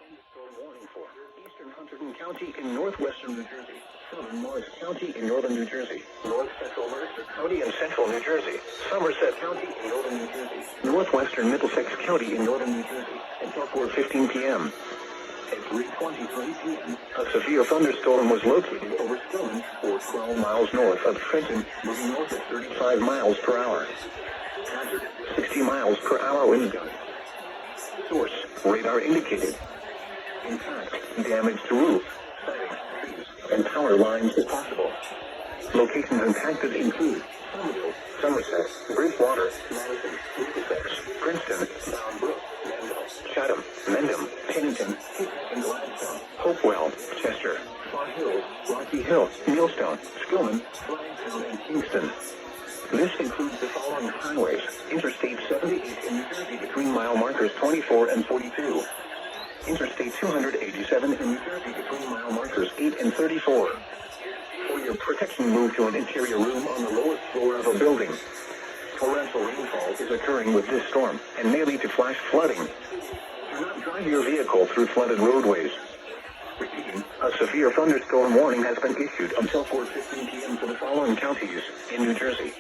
Thunderstorm warning for eastern Hunterdon County in northwestern New Jersey, southern Morris County in northern New Jersey, north central Mercer County in central New Jersey, Somerset County in northern New Jersey, northwestern Middlesex County in northern New Jersey, until 4:15 p.m. At 3:23 p.m., a severe thunderstorm was located over Stillman, or 12 miles north of Trenton, moving north at 35 miles per hour. Hazard, 60 miles per hour wind gusts. Source, radar indicated. Impact, damage to roof, siding, trees, and power lines if possible. Locations impacted include Somerville, Somerset, Bridgewater, Madison, Middlesex, Princeton, Bound Brook, Mandel, Chatham, Mendham, Pennington, and Allentown, Hopewell, Chester, Far Hill, Rocky Hill, Millstone, Skillman, Allentown, and Kingston. This includes the following highways: Interstate 78 in New Jersey between mile markers 24 and 42. Interstate 287 in New Jersey between mile markers 8 and 34. For your protection, move to an interior room on the lowest floor of a building. Torrential rainfall is occurring with this storm and may lead to flash flooding. Do not drive your vehicle through flooded roadways. Repeating, a severe thunderstorm warning has been issued until 4:15 p.m. for the following counties in New Jersey: